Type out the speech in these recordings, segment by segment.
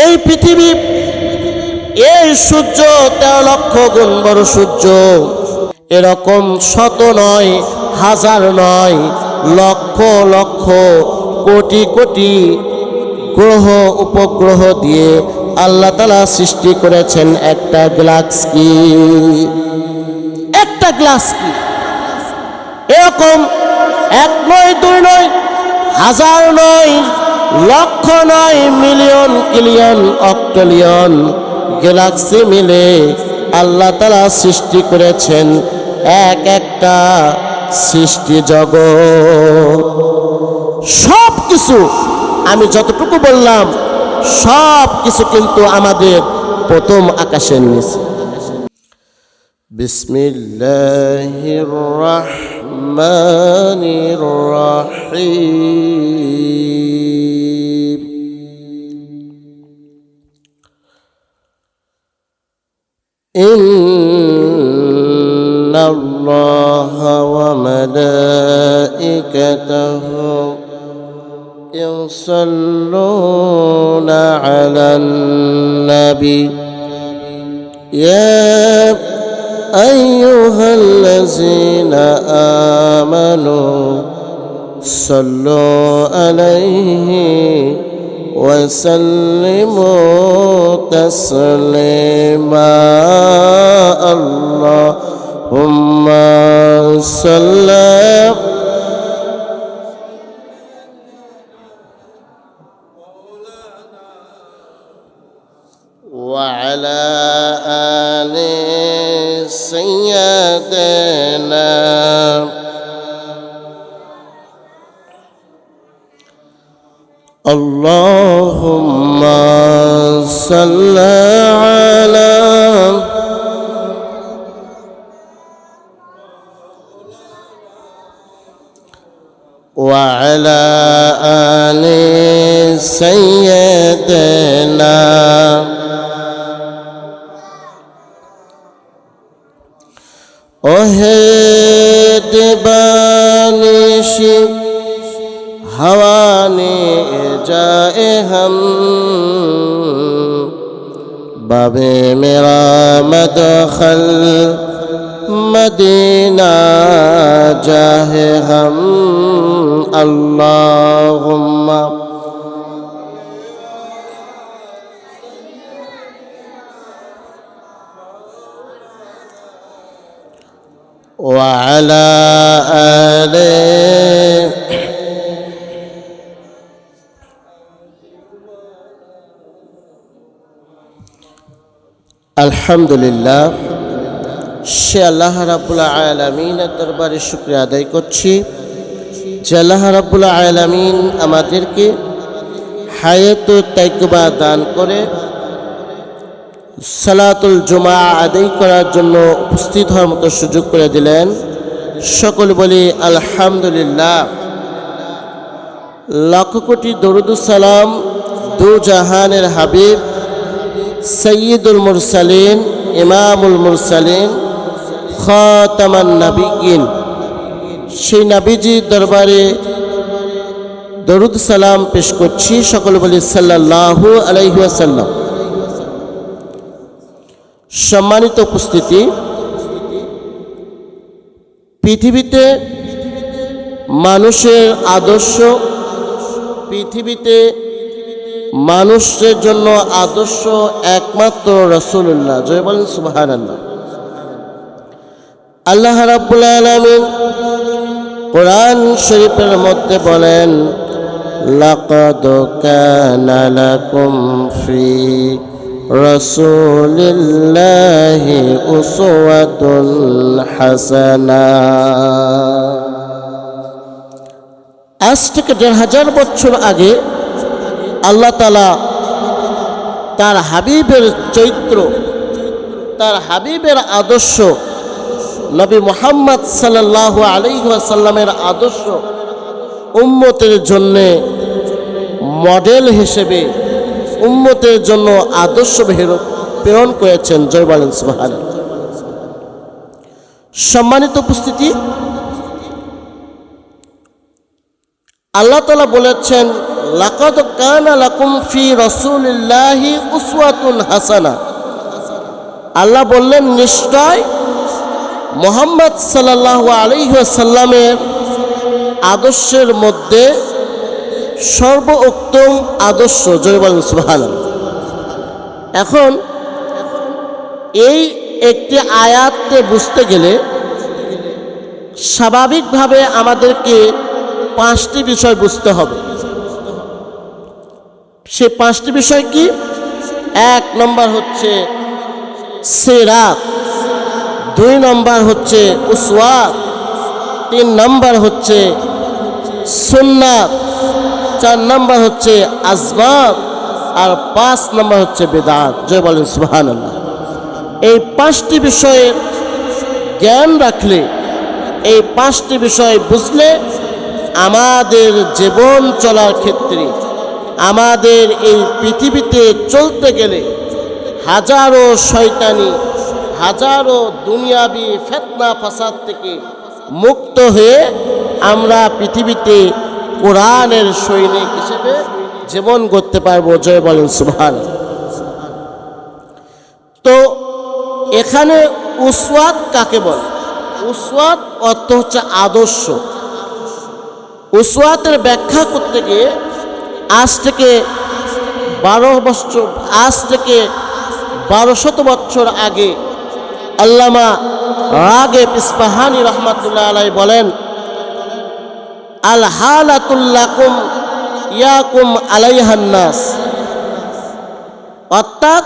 এই পৃথিবী, এই সূর্য 13 লক্ষ গুণ বড় সূর্য। এরকম শত নয়, হাজার নয়, লক্ষ লক্ষ, কোটি কোটি গ্রহ উপগ্রহ দিয়ে আল্লাহ তাআলা সৃষ্টি করেছেন একটা গ্যালাক্সি, একটা গ্যালাক্সি। এরকম এক নয়, দুই নয়, হাজার নয়, লক্ষ নয়, মিলিয়ন, কিলিয়ন, অক্ট্রিলিয়ন গ্যালাক্সি মিলে আল্লাহ তাআলা সৃষ্টি করেছেন এক একটা সৃষ্টি জগৎ। সব কিছু আমি যতটুকু বললাম, সব কিছু কিন্তু আমাদের প্রথম আকাশের নিচে। বিসমিল্লাহির রহমানির রহিম। ইন্নাল্লাহা ওয়া মালাইকাতাহু ইউসাল্লুনা আলান নবী ইয়া আইয়ুহাল্লাযীনা আমানু সাল্লু আলাইহি ওয়া সাল্লিমু তাসলিমা। আল্লাহুম্মা সাল্লি وعلى آل سيدنا اللهم صل على وعلى آل سيدنا ओहे दिबानिशी हवा ने जाए हम बाबे मेरा मदखल मदीना जाहे हम। अल्लाहुम्मा وعلى آله আলহামদুলিল্লাহ। সে আল্লাহ রাব্বুল আলামিনের দরবারে শুকরিয়া আদায় করছি যে আল্লাহ রাব্বুল আলামিন আমাদেরকে হায়াতুত তাইয়্যিবা দান করে সালাতুল জুমা আদায় করার জন্য উপস্থিত হওয়ার মতো সুযোগ করে দিলেন। সকলে বলি আলহামদুলিল্লাহ। লাখ কোটি দরুদ সালাম দু জাহানের হাবিব সৈয়দুল মুরসালিন, ইমামুল মুরসালিন, খাতামান নবিয়্যিন, সেই নবীজির দরবারে দরুদ সালাম পেশ করছি। সকলে বলি সাল্লাল্লাহু আলাইহি ওয়াসাল্লাম। সম্মানিত উপস্থিতি, পৃথিবীতে মানুষের আদর্শ, পৃথিবীতে মানুষের জন্য আদর্শ একমাত্র রাসূলুল্লাহ। জয় বলেন সুবহানাল্লাহ। আল্লাহ রাব্বুল আলামিন কোরআন শরীফের মধ্যে বলেন, লাকাদ কানা লাকুম ফি রাসূলিল্লাহি উসওয়াতুন হাসানাহ। আজ থেকে ১৫০০ বছর আগে আল্লাহ তাআলা তার হাবিবের চরিত্র, তার হাবিবের আদর্শ, নবী মুহাম্মদ সাল্লাল্লাহু আলাইহি ওয়াসাল্লামের আদর্শ উম্মতের জন্য মডেল হিসেবে, উম্মতের জন্য আদর্শ প্রেরণ করেছেন। জয় বলেন সুবহানাল্লাহ। সম্মানিত উপস্থিতি, আল্লাহ তাআলা বলেছেন, লাকাদ কানা লাকুম ফি রাসূলিল্লাহি উসওয়াতুন হাসানা। আল্লাহ বললেন, নিশ্চয় মুহাম্মদ সাল্লাল্লাহু আলাইহি ওয়াসাল্লামের আদর্শের মধ্যে সর্বোত্তম আদর্শ। জয় বলেন সুবহানাল্লাহ। এখন এই একটি আয়াতকে বুঝতে গেলে স্বাভাবিকভাবে আমাদেরকে 5টি বিষয় বুঝতে হবে। সে 5টি বিষয় কি? 1 নম্বর হচ্ছে সিরাত, 2 নম্বর হচ্ছে উসওয়াত, 3 নম্বর হচ্ছে সুন্নাত, 4 নম্বর হচ্ছে আজমাত, আর 5 নম্বর হচ্ছে বিদআত। জয় বলেন সুবহানাল্লাহ। এই 5টি বিষয়ের জ্ঞান রাখলে, এই 5টি বিষয় বুঝলে আমাদের জীবন চলার ক্ষেত্রে, আমাদের এই পৃথিবীতে চলতে গেলে হাজারো শয়তানি, হাজারো দুনিয়াবি ফিতনা ফাসাদ থেকে মুক্ত হয়ে আমরা পৃথিবীতে কোরআনের সৈনিক হিসেবে জীবন করতে পারবো। জয় বলেন সুবহানাল্লাহ। তো এখানে উসওয়াত কাকে বলে? উসওয়াত অর্থ হচ্ছে আদর্শ। উসওয়াতের ব্যাখ্যা করতে গিয়ে আজ থেকে 1200 বছর আগে আল্লামা রাগিব ইস্পাহানী রহমাতুল্লাহ আলাইহি বলেন, আল হালাতুল্লাকুম ইয়াকুম আলাইহান নাস। অর্থাৎ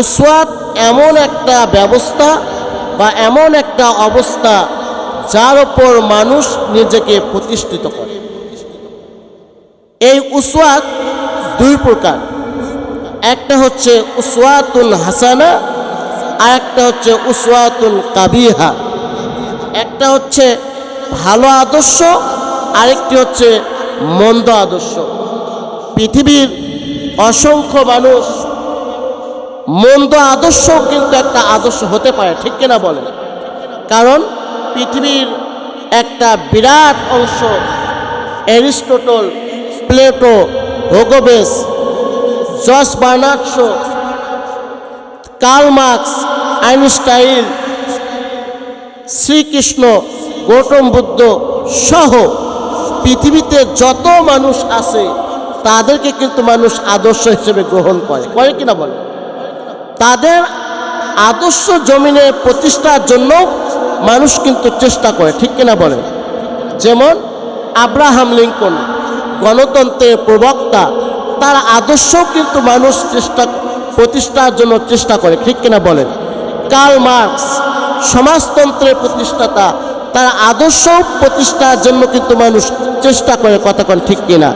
উসওয়াত এমন একটা ব্যবস্থা বা এমন একটা অবস্থা যার উপর মানুষ নিজেকে প্রতিষ্ঠিত করে। এই উসওয়াত 2 প্রকার। একটা হচ্ছে উসওয়াতুল হাসানা, আর একটা হচ্ছে উসওয়াতুল কাবিহা। একটা হচ্ছে ভালো আদর্শ, আরেকটি হচ্ছে মন্দ আদর্শ। পৃথিবীর অসংখ্য মানুষ মন্দ আদর্শ কিন্তু একটা আদর্শ হতে পারে, ঠিক কিনা বলেন? কারণ পৃথিবীর একটা বিরাট অংশ Aristotle, Plato, Hobbes, George Bernard Shaw, Karl Marx, Einstein, Srikrishna, Gautam Buddha সহ পৃথিবীতে যত মানুষ আছে তাদেরকে কিন্তু মানুষ আদর্শ হিসেবে গ্রহণ করে কিনা বলে? তাদের আদর্শ জমিনে প্রতিষ্ঠার জন্য মানুষ কিন্তু চেষ্টা করে, ঠিক কিনা বলে? যেমন আব্রাহাম লিঙ্কন, গণতন্ত্রের প্রবক্তা, তার আদর্শ কিন্তু মানুষ প্রতিষ্ঠার জন্য চেষ্টা করে, ঠিক কিনা বলেন? কার্ল মার্কস, সমাজতন্ত্রের প্রতিষ্ঠাতা, তার আদর্শ প্রতিষ্ঠার জন্য কিন্তু মানুষ চেষ্টা করে, কথা কোন ঠিক কিনা?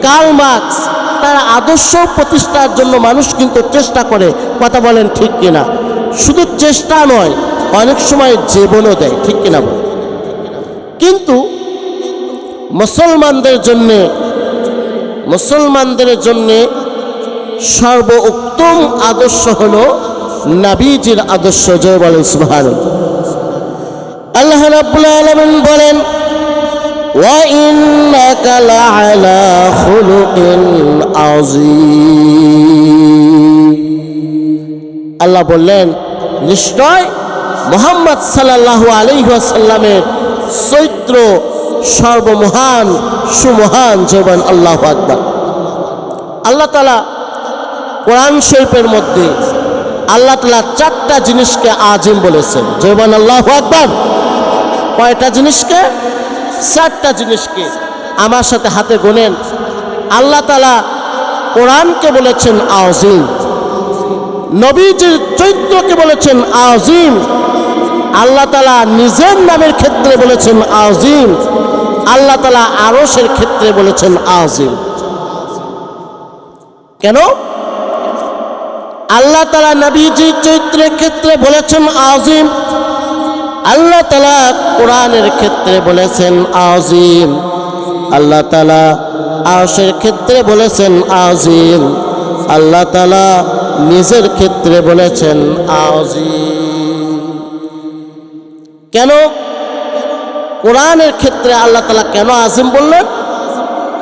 কার্ল মার্কস তার আদর্শ প্রতিষ্ঠার জন্য মানুষ কিন্তু চেষ্টা করে, কথা বলেন ঠিক কিনা? শুধু চেষ্টা নয়, অনেক সময় জীবনও দেয়, ঠিক কিনা? কিন্তু মুসলমানদের জন্যে সর্বোত্তম আদর্শ হলো নবীজির আদর্শ। জয় বলেন সুবহানাল্লাহ। আল্লাহ রাব্বুল আলামিন বলেন, ওয়া ইন্নাকা লাআলা খুলুকিন আযীম। আল্লাহ বললেন, নিশ্চয় মুহাম্মদ সাল্লাল্লাহু আলাইহি ওয়াসাল্লামের চরিত্র সর্বমহান, সুমহান। জবান আল্লাহু আকবার। আল্লাহ তাআলা কোরআন শরীফের মধ্যে আল্লাহ তাআলা 4টা জিনিসকে আজিম বলেছেন। জবান আল্লাহু আকবার। কয়টা জিনিসকে? 4টা জিনিসকে। আমার সাথে হাতে গোনেন। আল্লাহ তাআলা কোরআনকে বলেছেন আজিম, নবীজির চরিত্রকে বলেছেন আজিম, আল্লাহ তাআলা নিজের নামের ক্ষেত্রে বলেছেন আজিম, আল্লাহ তাআলা আরশের ক্ষেত্রে বলেছেন আজিম। কেন? আল্লাহ তাআলা নবীজির চরিত্রের ক্ষেত্রে বলেছেন আজিম, আল্লাহ তাআলা কোরআনের ক্ষেত্রে বলেছেন আজিম, আল্লাহ তাআলা আরশের ক্ষেত্রে বলেছেন আজিম, আল্লাহ তাআলা নিজের ক্ষেত্রে বলেছেন আজিম। কেন কোরআনের ক্ষেত্রে আল্লাহ তাআলা কেন আজিম বললেন?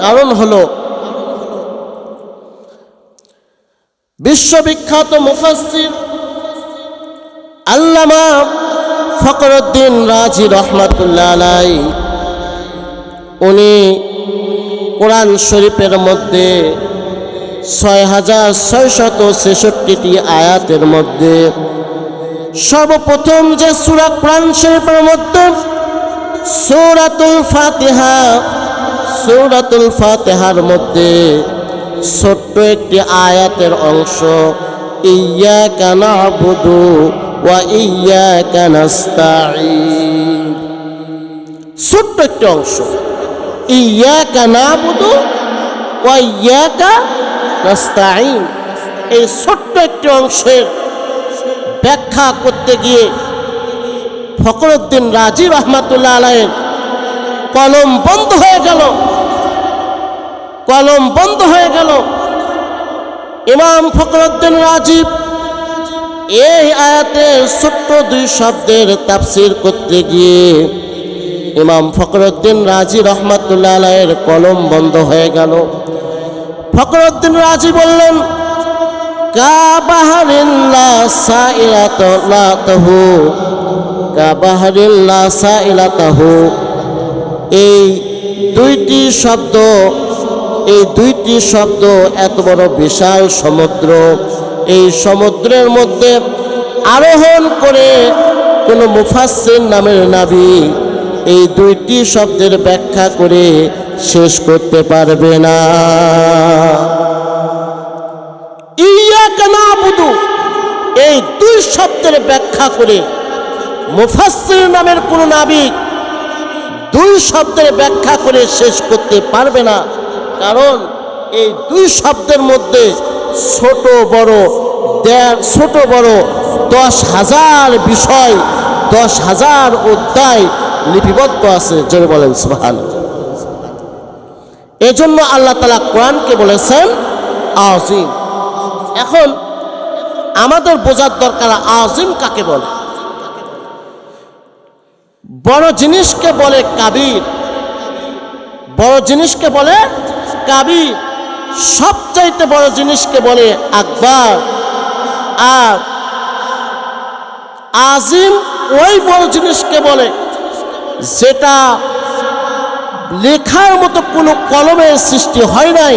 কারণ হলো বিশ্ববিখ্যাত মুফাসসির আল্লামা ফখরুদ্দীন রাজি রহমাতুল্লাহ আলাইহি উনি কোরআন শরীফের মধ্যে 6666টি আয়াতের মধ্যে সর্বপ্রথম যে সূরা কোরআন শরীফের মধ্যে সূরাতুল ফাতিহার মধ্যে ছোট্ট একটি আয়াতের অংশ ইয়্যাকা না'বুদু ওয়া ইয়্যাকা নাস্তাঈন, ছোট্ট একটি অংশ ইয়্যাকা না'বুদু ওয়া ইয়্যাকা নাস্তাঈন। এই ছোট্ট একটি অংশের ব্যাখ্যা করতে গিয়ে ফখরুদ্দীন রাজি রহমাতুল্লাহ আলাইহির কলম বন্ধ হয়ে গেল। ইমাম ফখরুদ্দীন রাজি এই আয়াতের ছোট্ট দুই শব্দের তাফসীর করতে গিয়ে ইমাম ফখরুদ্দীন রাজি রহমাতুল্লাহ আলাইহির কলম বন্ধ হয়ে গেল। ফখরুদ্দীন রাজি বললেন, এই দুইটি শব্দ এত বড় বিশাল সমুদ্র, এই সমুদ্রের মধ্যে আরোহণ করে কোন মুফাসসির নামের নবী এই দুইটি শব্দের ব্যাখ্যা করে শেষ করতে পারবে না। ইয়্যাকা না'বুদু এই দুই শব্দের ব্যাখ্যা করে মুফাসসির নামের কোন নবী দুই শব্দের ব্যাখ্যা করে শেষ করতে পারবে না। কারণ এই দুই শব্দের মধ্যে ছোট বড় 10,000 বিষয়, 10,000 অধ্যায় লিপিবদ্ধ আছে। জোরে বলেন সুবহানাল্লাহ। এজন্য আল্লাহ তাআলা কোরআনকে বলেছেন আযীম। এখন আমাদের বোঝার দরকার আযীম কাকে বলে। বড় জিনিসকে বলে কাবীর, বড় জিনিসকে বলে কাবীর, সবচাইতে বড় জিনিসকে বলে আকবার। আর আযীম ওই বড় জিনিসকে বলে যেটা লেখার মতো কোনো কলমের সৃষ্টি হয় নাই,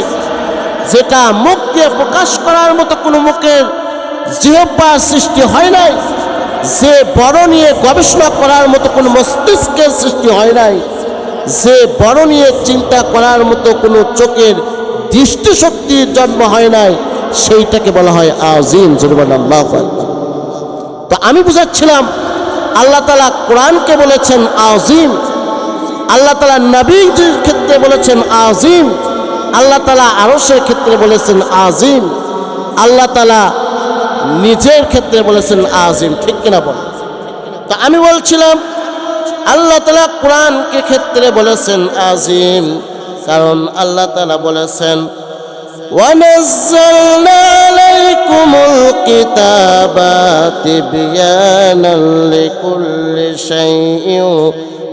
যেটা মুখ দিয়ে প্রকাশ করার মতো কোনো মুখের জিহ্বার সৃষ্টি হয় নাই, যে বড় নিয়ে গবেষণা করার মতো কোনো মস্তিষ্কের সৃষ্টি হয় নাই, যে বড় নিয়ে চিন্তা করার মতো কোনো চোখের দৃষ্টিশক্তির জন্ম হয় নাই, সেইটাকে বলা হয় আযীম। আল্লাহু আকবার। তো আমি বুঝাচ্ছিলাম আল্লাহ তাআলা কোরআনকে বলেছেন আযীম, আল্লাহ তাআলা নবীজির ক্ষেত্রে বলেছেন আযীম, আল্লাহ তাআলা আরশের ক্ষেত্রে বলেছেন আযীম, আল্লাহ তাআলা নিজের ক্ষেত্রে বলেছেন আযীম। ঠিক কিনা বল? তো আমি বলছিলাম আল্লাহ তাআলা কোরআনকে ক্ষেত্রে বলেছেন আযীম, কারণ আল্লাহ তাআলা বলেছেন ওয়ানাজ্জালনা আলাইকুমুল কিতাবা তিবয়ানান লিকুল্লি শাইইন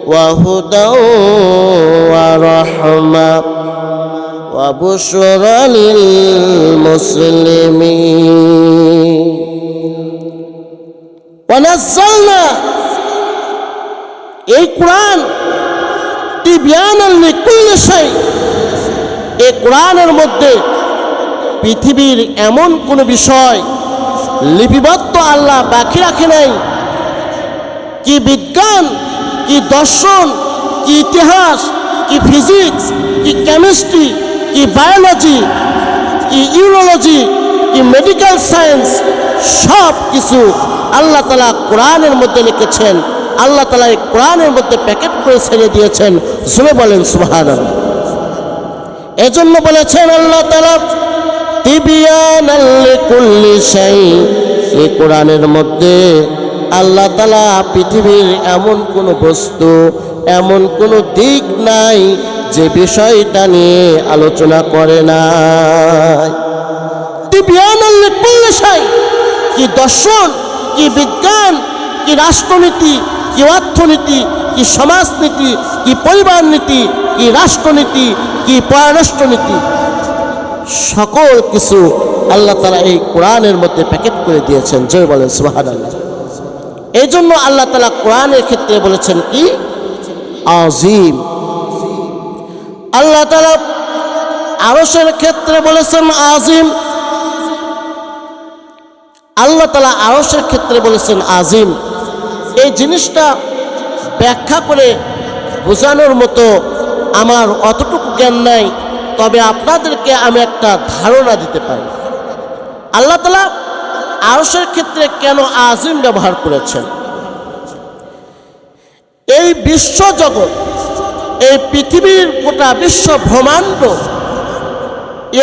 ওয়া হুদাও ওয়া রাহমা ওয়া বুশরা লিল মুসলিমিন। ওয়ানাজ্জালনা এই কোরআন তিবয়ানান লিকুল্লি শাই, এই কোরআনের মধ্যে পৃথিবীর এমন কোন বিষয় লিপিবদ্ধ আল্লাহ বাকি রাখে নাই। কি বিজ্ঞান, কি দর্শন, কি ইতিহাস, কি ফিজিক্স, কি কেমিস্ট্রি, কি বায়োলজি, কি ইউরোলজি, কি মেডিকেল সায়েন্স, সব কিছু আল্লাহ তাআলা কোরআনের মধ্যে লিখেছেন। আল্লাহ তাআলা এই কোরআনের মধ্যে প্যাকেট করে ছেড়ে দিয়েছেন। জোরে বলেন সুবহানাল্লাহ। এজন্য বলেছেন আল্লাহ তাআলা তিবয়ানাল লিকুল্লি শাই, এই কোরআনের মধ্যে আল্লাহ তাআলা পৃথিবীর এমন কোনো বস্তু, এমন কোনো দিক নাই যে বিষয়টা নিয়ে আলোচনা করে নাই। তিবয়ানাল লিকুল্লি শাই, কি দর্শন, কি বিজ্ঞান, কি রাষ্ট্রনীতি, কি অর্থনীতি, কি সমাজনীতি, কি পরিবার নীতি, কি রাষ্ট্রনীতি, কি পররাষ্ট্রনীতি, সকল কিছু আল্লাহ তাআলা এই কোরআনের মধ্যে প্যাকেট করে দিয়েছেন। জয় বলেন সুবহানাল্লাহ। এই জন্য আল্লাহ তাআলা কোরআনের ক্ষেত্রে বলেছেন কি আযীম। আল্লাহ তাআলা আরশের ক্ষেত্রে বলেছেন আযীম। আল্লাহ তাআলা আরশের ক্ষেত্রে বলেছেন আযীম। এই জিনিসটা ব্যাখ্যা করে বোঝানোর মতো আমার অতটুকু জ্ঞান নাই, তবে আপনাদেরকে আমি একটা ধারণা দিতে পারি। আল্লাহ তাআলা আরশের ক্ষেত্রে কেন আযীম ব্যবহার করেছেন? এই বিশ্ব জগৎ, এই পৃথিবীর গোটা বিশ্ব ব্রহ্মাণ্ড,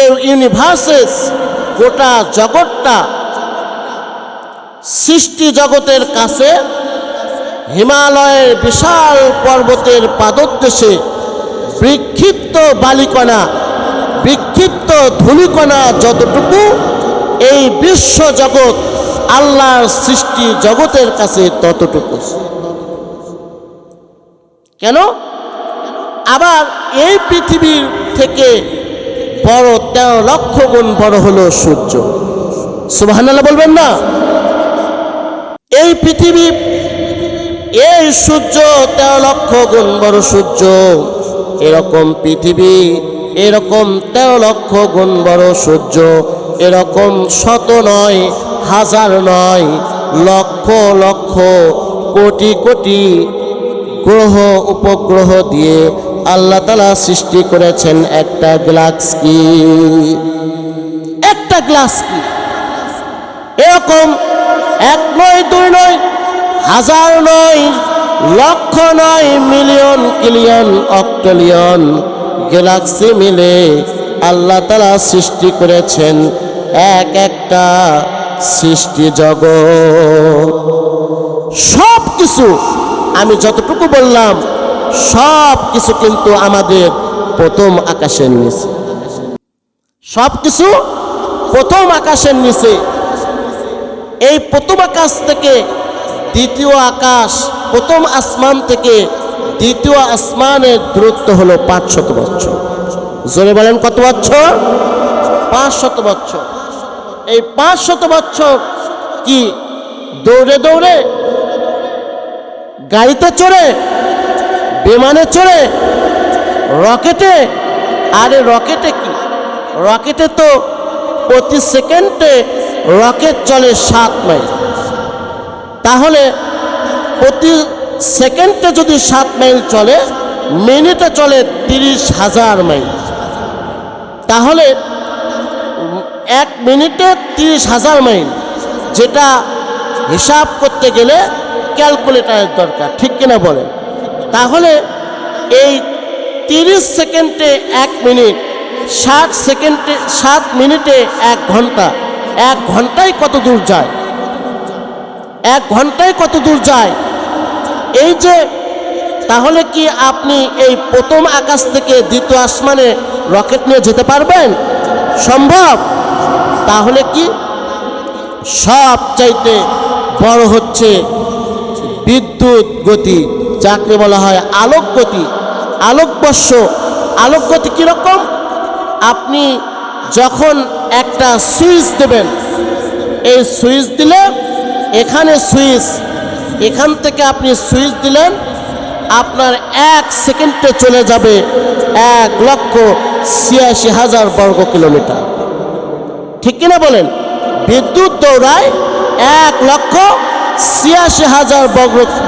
এই ইউনিভার্সেস, গোটা জগৎটা সৃষ্টি জগতের কাছে হিমালয়ের বিশাল পর্বতের পাদদেশে বিক্ষিপ্ত বালিকণা, বিক্ষিপ্ত ধূলিকণা যতটুকু, এই বিশ্ব জগৎ আল্লাহর সৃষ্টি জগতের কাছে ততটুকু। কেন? আবার এই পৃথিবীর থেকে বড় 13 লক্ষ গুণ বড় হলো সূর্য। সুবহানাল্লাহ বলবেন না? এই পৃথিবী, এই সূর্য 13 লক্ষ গুণ বড় সূর্য। এরকম পৃথিবী, এরকম 13 লক্ষ গুণ বড় সূর্য, এরকম শত নয়, হাজার নয়, লক্ষ লক্ষ, কোটি কোটি গ্রহ উপগ্রহ দিয়ে আল্লাহ তাআলা সৃষ্টি করেছেন একটা গ্যালাক্সি, একটা গ্যালাক্সি। এরকম 1 নয়, 2 নয়, হাজার নয়, লক্ষ নয়, মিলিয়ন, কিলিয়ন, অক্ট্রিলিয়ন গ্যালাক্সি মিলে আল্লাহ তাআলা সৃষ্টি করেছেন এক একটা সৃষ্টি জগৎ। সব কিছু আমি যতটুকু বললাম, সব কিছু কিন্তু আমাদের প্রথম আকাশের নিচে। সব কিছু প্রথম আকাশের নিচে। এই প্রথম আকাশ থেকে দ্বিতীয় আকাশ, প্রথম আসমান থেকে দ্বিতীয় আসমানের দূরত্ব হলো 500 বছর। জোরে বলেন কত বছর? 500 বছর। এই 500 বছর কি দৌড়ে দৌড়ে, গাড়িতে চড়ে, বিমানে চড়ে, রকেটে? আরে রকেটে কি, রকেটে তো প্রতি সেকেন্ডে রকেট চলে 7 মাইল। তাহলে প্রতি সেকেন্ডে যদি 7 মাইল চলে, মিনিটে চলে 30,000 মাইল। তাহলে 1 মিনিটে 30,000 মাইল, যেটা হিসাব করতে গেলে ক্যালকুলেটরের দরকার, ঠিক কিনা বলেন? তাহলে এই 30 সেকেন্ডে 1 মিনিট, 60 সেকেন্ডে 7 মিনিটে 1 ঘন্টা, 1 ঘন্টায় কত দূর যায়? 1 ঘন্টায় কত দূর যায়? এই যে, তাহলে কি আপনি এই প্রথম আকাশ থেকে দ্বিতীয় আসমানে রকেট নিয়ে যেতে পারবেন? সম্ভব? তাহলে কি সব চাইতে বড় হচ্ছে বিদ্যুৎ গতি, যাকে বলা হয় আলোক গতি, আলোকবর্ষ। আলোক গতি কীরকম? আপনি যখন একটা সুইচ দেবেন, এই সুইচ দিলে, এখানে সুইচ, এখান থেকে আপনি সুইচ দিলেন, আপনার 1 সেকেন্ডে চলে যাবে 1,86,000 বর্গ কিলোমিটার। ঠিক কিনা বলেন? বিদ্যুৎ দৌড়ায় 1,86,000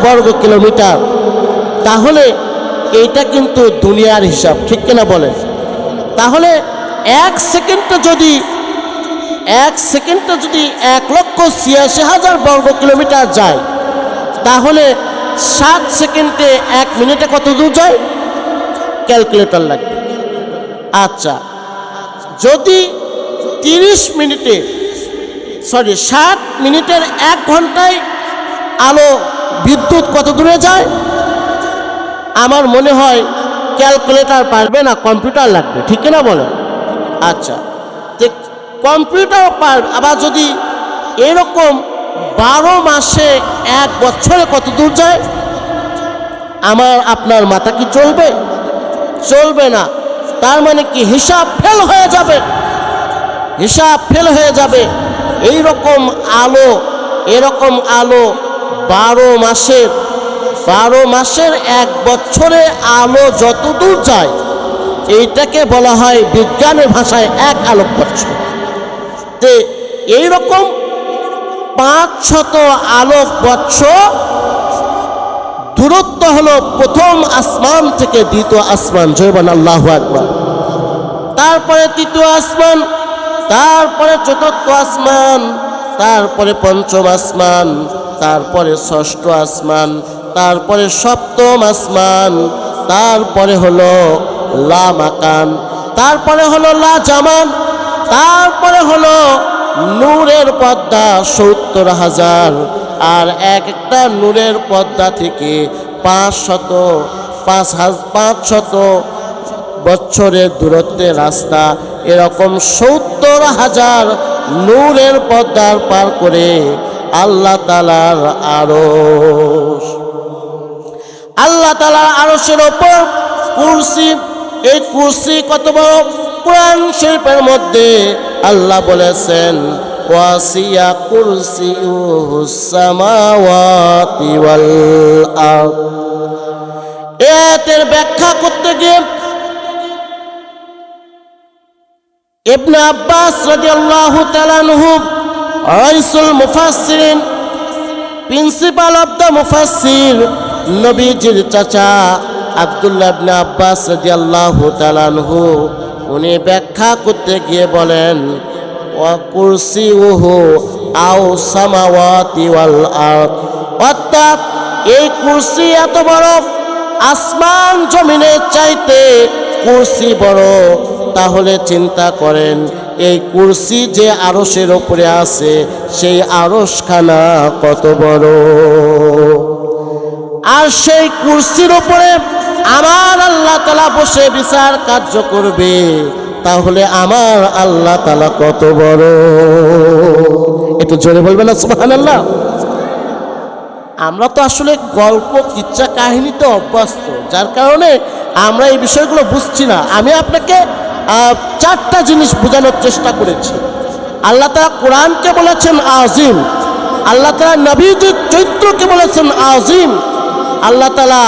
বর্গ কিলোমিটার। তাহলে এইটা কিন্তু দুনিয়ার হিসাব, ঠিক কিনা বলেন? তাহলে 1 সেকেন্ডে যদি 1,86,000 বর্গ কিলোমিটার যায়, তাহলে 7 সেকেন্ডে 1 মিনিটে কত দূর যায়? ক্যালকুলেটর লাগবে। আচ্ছা, যদি 60 মিনিটের 1 ঘন্টায় আলো বিদ্যুৎ কত দূরে যায়? আমার মনে হয় ক্যালকুলেটর পারবে না, কম্পিউটার লাগবে, ঠিক না বলেন? আচ্ছা, কম্পিউটার পারবে। আবার যদি এরকম 12 মাসে 1 বছরে কত দূর যায়? আমার আপনার মাথা কি চলবে? চলবে না। তার মানে কি হিসাব ফেল হয়ে যাবে, হিসাব ফেল হয়ে যাবে। এইরকম আলো, এরকম আলো 12 মাসের 1 বছরে আলো যতদূর যায় এইটাকে বলা হয় বিজ্ঞানের ভাষায় 1 আলোক বছর। তে এইরকম 500 আলোক বছর দূরত্ব হলো প্রথম আসমান থেকে দ্বিতীয় আসমান। জয়বান আল্লাহু আকবার। তারপরে তৃতীয় আসমান, তারপরে চতুর্থ আসমান, তারপরে পঞ্চম আসমান, তারপরে ষষ্ঠ আসমান, তারপরে সপ্তম আসমান, তারপরে হলো লা মাকান, তারপরে হলো লা জামান, তারপরে হলো নূরের পর্দা 70,000। আর একটা নূরের পর্দা থেকে 500 বছরের দূরত্বের রাস্তা। এরকম 70,000 নূরের পর্দার পার করে আল্লাহ তাআলার আরশ, আল্লাহ তাআলার আরশের ওপর কুরসি। এই কুরসি কত বড়! কোরআন শরীফের মধ্যে আল্লাহ বলেছেন ওয়াসিয়া কুরসিয়ুহুস সামাওয়াতি ওয়াল আরদ। এর ব্যাখ্যা করতে গিয়ে ইবনে আব্বাস রাদিয়াল্লাহু তাআলা আনহু, রাইসুল মুফাসসিরিন, প্রিন্সিপাল অফ দ্য মুফাসসির, নবীজির চাচা আব্দুল্লাহ ইবনে আব্বাস রাদিয়াল্লাহু তাআলা আনহু, উনি ব্যাখ্যা করতে গিয়ে বলেন ওয়া কুরসিয়ুহু আও সামাওয়াতি ওয়াল আরদ। অর্থাৎ এই কুরসি এত বড়, আসমান জমিনের চাইতে কুরসি বড়। তাহলে চিন্তা করেন এই কুরসি যে আরশের উপরে আছে সেই আরশখানা কত বড়। আর সেই কুরসির উপরে আমার আল্লাহ তাআলা বসে বিচার কার্য করবে, তাহলে আমার আল্লাহ তাআলা কত বড়। একটু জোরে বলবেন না সুবহানাল্লাহ। আমরা তো আসলে গল্প কিচ্ছা কাহিনীতে অভ্যস্ত, যার কারণে আমরা এই বিষয়গুলো বুঝছি না। আমি আপনাকে 4টা জিনিস বোঝানোর চেষ্টা করেছি। আল্লাহ তাআলা কোরআনকে বলেছেন আজিম, আল্লাহ তাআলা নবীজির চরিত্রকে বলেছেন আজিম, আল্লাহ তাআলা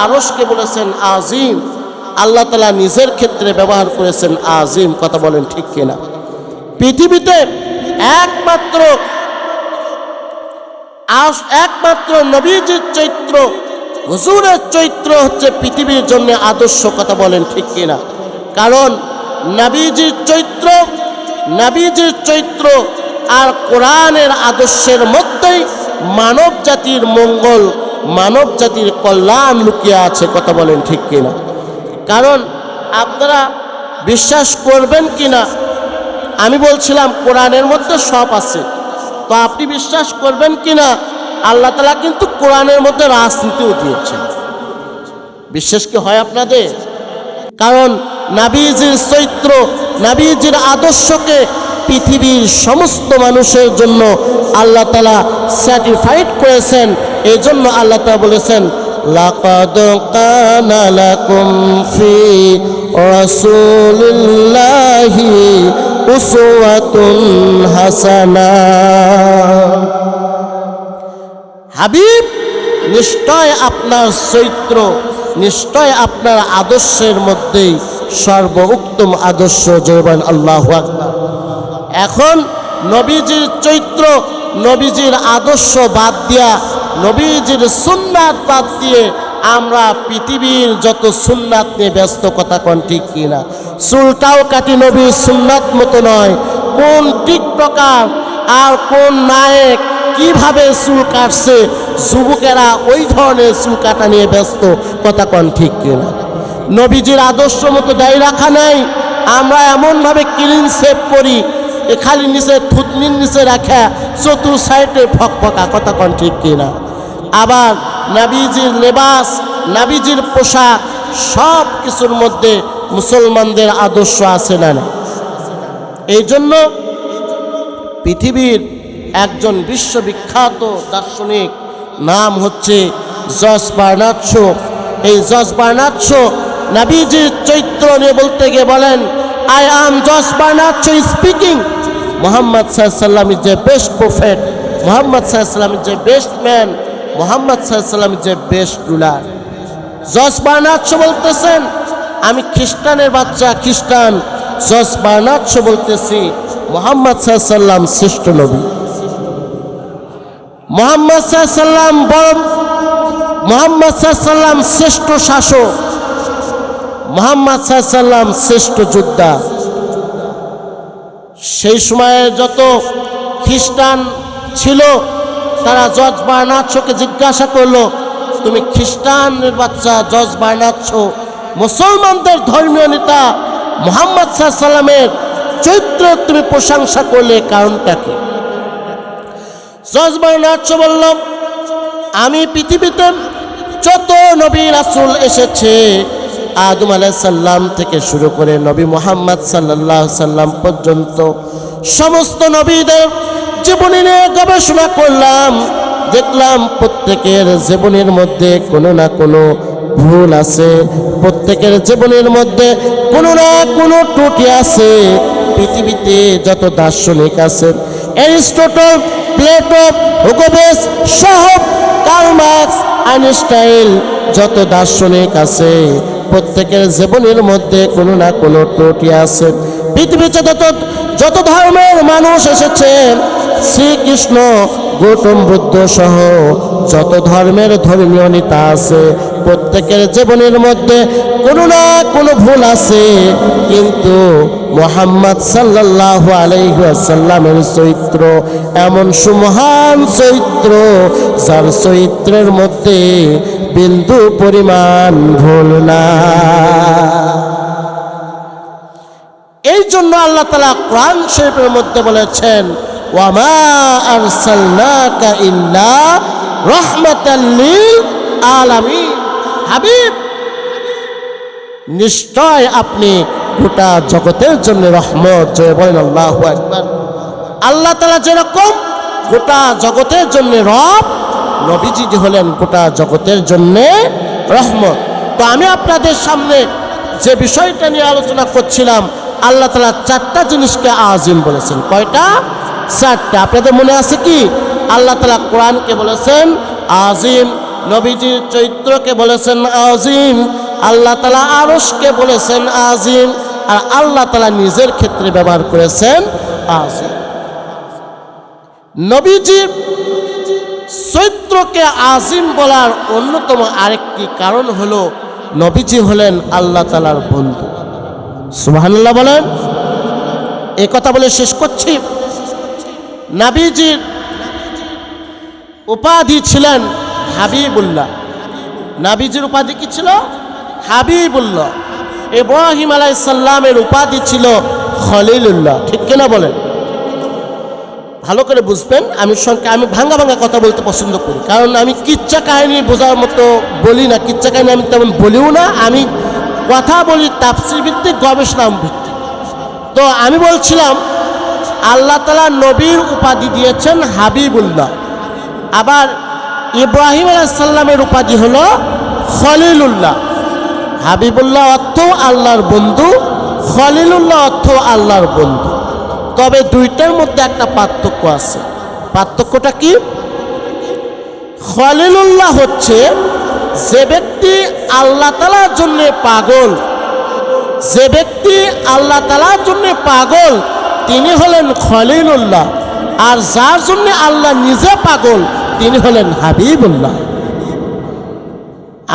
আরশকে বলেছেন আজিম, আল্লাহ তাআলা নিজের ক্ষেত্রে ব্যবহার করেছেন আজিম। কথা বলেন ঠিক কিনা? পৃথিবীতে একমাত্র নবীজির চরিত্র, হুজুরের চরিত্র হচ্ছে পৃথিবীর জন্য আদর্শ। কথা বলেন ঠিক কিনা? কারণ নবীজির চরিত্র আর কোরআনের আদর্শের মধ্যেই মানব জাতির মঙ্গল, মানব জাতির কল্যাণ লুকিয়ে আছে। কথা বলেন ঠিক কিনা? কারণ আপনারা বিশ্বাস করবেন কিনা, আমি বলছিলাম কোরআনের মধ্যে সব আছে, তো আপনি বিশ্বাস করবেন কিনা আল্লাহ তাআলা কিন্তু কোরআনের মধ্যে রাজনীতিও দিয়েছেন। বিশ্বাস কি হয় আপনাদের? কারণ নবীজির চরিত্র, নবীজির আদর্শকে পৃথিবীর সমস্ত মানুষের জন্য আল্লাহ তাআলা সার্টিফাইড করেছেন। এই জন্য আল্লাহ তাআলা বলেছেন লাকাদ কানা লাকুম ফি রাসূলিল্লাহি উসওয়াতুন হাসানাহ। হাবিব, নিশ্চয় আপনার চরিত্র, নিশ্চয় আপনার আদর্শের মধ্যেই সর্বোত্তম আদর্শ। জয়বান আল্লাহু আকবার। এখন নবীজির চরিত্র, নবীজির আদর্শ বাদ দিয়া, নবীজির সুন্নাত বাদ দিয়ে আমরা পৃথিবীর যত সুন্নাত নিয়ে ব্যস্ত। কথা কোন ঠিক কিনা? চুলটাও কাটি নবীর সুন্নাত মতো নয়। কোন টিকটকার আর কোন নায়ক কিভাবে চুল কাটছে, যুবকেরা ওই ধরনের চুল কাটা নিয়ে ব্যস্ত। কথা কোন ঠিক কিনা? নবীজির আদর্শ মতো দাড়ি রাখা নাই, আমরা এমনভাবে ক্লিন শেভ করি, খালি নিচে থুতনির নিচে রাখা, চতুর সাইডে ফকফকা। কথা কোন ঠিক কিনা? আবার নবীজির লেবাস, নবীজির পোশাক, সব কিছুর মধ্যে মুসলমানদের আদর্শ আছে না? এই জন্য পৃথিবীর একজন বিশ্ববিখ্যাত দার্শনিক, নাম হচ্ছে জর্জ বার্নার্ড শো। এই জর্জ বার্নার্ড শো নবীজির চরিত্র নিয়ে বলতে গিয়ে বলেন, I am George Bernard Shaw speaking, Muhammad সাল্লাল্লাহু আলাইহি ওয়াসাল্লাম is the best prophet, Muhammad সাল্লাল্লাহু আলাইহি ওয়াসাল্লাম is the best man, Muhammad সাল্লাল্লাহু আলাইহি ওয়াসাল্লাম is the best ruler. George Bernard Shaw বলতেছেন, আমি খ্রিস্টানের বাচ্চা, খ্রিস্টান। জর্জ বার্নার্ড শো বলতেছি, মুহাম্মদ সাল্লাল্লাহু আলাইহি ওয়াসাল্লাম শ্রেষ্ঠ নবী, মুহাম্মদ সাল্লাল্লাহু আলাইহি ওয়াসাল্লাম বরং, মুহাম্মদ সাল্লাল্লাহু আলাইহি ওয়াসাল্লাম শ্রেষ্ঠ শাসক, মুহাম্মদ সাল্লাল্লাহু আলাইহি ওয়াসাল্লাম শ্রেষ্ঠ যোদ্ধা। সেই সময়ে যত খ্রিস্টান ছিল তারা জর্জ বার্নার্ড শোকে জিজ্ঞাসা করলো, তুমি খ্রিস্টানের বাচ্চা জর্জ বার্নার্ড শো, মুসলমানদের ধর্মীয় নেতা মুহাম্মদ সাল্লাল্লাহু আলাইহি ওয়াসাল্লামের চরিত্র তুমি প্রশংসা করলে কারণটা কি? জর্জ বার্নার্ড শো বলল, আমি পৃথিবীতে যত নবী রাসূল এসেছে আদম আলাইহিস সালাম থেকে শুরু করে নবী মুহাম্মদ সাল্লাল্লাহু আলাইহি সাল্লাম পর্যন্ত সমস্ত নবীদের জীবনী নিয়ে গবেষণা করলাম, দেখলাম প্রত্যেকের জীবনের মধ্যে কোনো না কোনো ভুল আছে, প্রত্যেকের জীবনের মধ্যে কোনো না কোনো ত্রুটি আছে। পৃথিবীতে যত দার্শনিক আছে, অ্যারিস্টটল, প্লেটো, হুগোবেস সহ কার্ল মার্কস, আইনস্টাইন, যত দার্শনিক আছে প্রত্যেকের জীবনের মধ্যে কোনো না কোনো ত্রুটি আছে। পৃথিবীতে যত ধর্মের মানুষ এসেছে, শ্রীকৃষ্ণ, গৌতম বুদ্ধ সহ যত ধর্মের ধর্মীয় নেতা আছে প্রত্যেকের জীবনের মধ্যে কোনো না কোনো ভুল আছে, কিন্তু মুহাম্মদ সাল্লাল্লাহু আলাইহি ওয়াসাল্লামের চরিত্র এমন সুমহান চরিত্র যার চরিত্রের মধ্যে বিন্দু পরিমাণ ভুল না। এই জন্য আল্লাহ তাআলা কোরআন শরীফের মধ্যে বলেছেন, ওয়ামা আরসালনাকা ইল্লা রাহমাতাল লিল আলামিন, হাবিব নিশ্চয় আপনি গোটা জগতের জন্য রহমত। জয় বলেন আল্লাহু আকবার। আল্লাহ তাআলা যেরকম গোটা জগতের জন্য রব, নবীজি হলেন গোটা জগতের জন্য রহমত। তো আমি আপনাদের সামনে যে বিষয়টা নিয়ে আলোচনা করছিলাম, আল্লাহ তাআলা চারটা জিনিসকে আজিম বলেছেন। কয়টা? চারটা। আপনাদের মনে আছে কি? আল্লাহ তাআলা কোরআনকে বলেছেন আজিম, নবীজির চরিত্রকে বলেছেন আজিম, আল্লাহ তাআলা আরশকে বলেছেন আজিম, আর আল্লাহ তাআলা নিজের ক্ষেত্রে ব্যবহার করেছেন আজিম। নবীজির চরিত্রকে আজিম বলার অন্যতম আরেকটি কারণ হলো নবীজি হলেন আল্লাহ তাআলার বন্ধু। সুবহানাল্লাহ বলেন। এই কথা বলে শেষ করছি। নবীজির উপাধি ছিলেন হাবিবুল্লাহ। নবীজির উপাধি কি ছিল? হাবিবুল্লাহ। ইব্রাহিম আলাইহিস সালামের উপাধি ছিল খলিলুল্লাহ। ঠিক কিনা বলেন? ভালো করে বুঝবেন। আমি ভাঙ্গা ভাঙ্গা কথা বলতে পছন্দ করি, কারণ আমি কিচ্ছা কাহিনী বোঝার মতো বলি না। কিচ্ছা কাহিনী আমি তেমন বলিও না। আমি কথা বলি তাফসীর ভিত্তিক, গবেষণা ভিত্তিক। তো আমি বলছিলাম আল্লাহ তাআলা নবীর উপাধি দিয়েছেন হাবিবুল্লাহ, আবার ইব্রাহিম আলাইহিস সালামের উপাধি হলো খলিলুল্লাহ। হাবিবুল্লাহ অর্থ আল্লাহর বন্ধু, খলিলুল্লাহ অর্থ আল্লাহর বন্ধু। তবে দুইটার মধ্যে একটা পার্থক্য আছে। পার্থক্যটা কি? খলিলুল্লাহ হচ্ছে যে ব্যক্তি আল্লাহ তাআলার জন্য পাগল, যে ব্যক্তি আল্লাহ তাআলার জন্য পাগল তিনি হলেন খলিলুল্লাহ, আর যার জন্য আল্লাহ নিজে পাগল তিনি হলেন হাবিবুল্লাহ।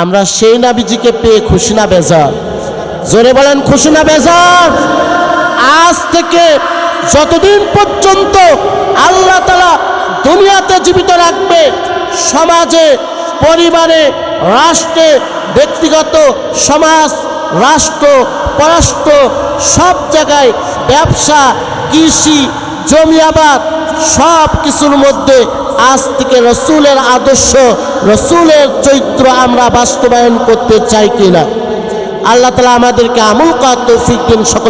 আমরা সেই নবীজিকে পেয়ে খুশি না বেজার? জোরে বলেন খুশি না বেজার? আজ থেকে যতদিন পর্যন্ত আল্লাহ তাআলা দুনিয়াতে জীবিত রাখবে, সমাজে, পরিবারে, রাষ্ট্রে, ব্যক্তিগত, সমাজ, রাষ্ট্র, পররাষ্ট্র, সব জায়গায় ব্যবসা, কৃষি, জমি আবাদ সব কিছুর মধ্যে আজ থেকে রসুলের আদর্শ, রসুলের চরিত্র আমরা বাস্তবায়ন করতে চাই কিনা? আল্লাহ তাআলা আমাদেরকে আমল করার তৌফিক দিন। সকল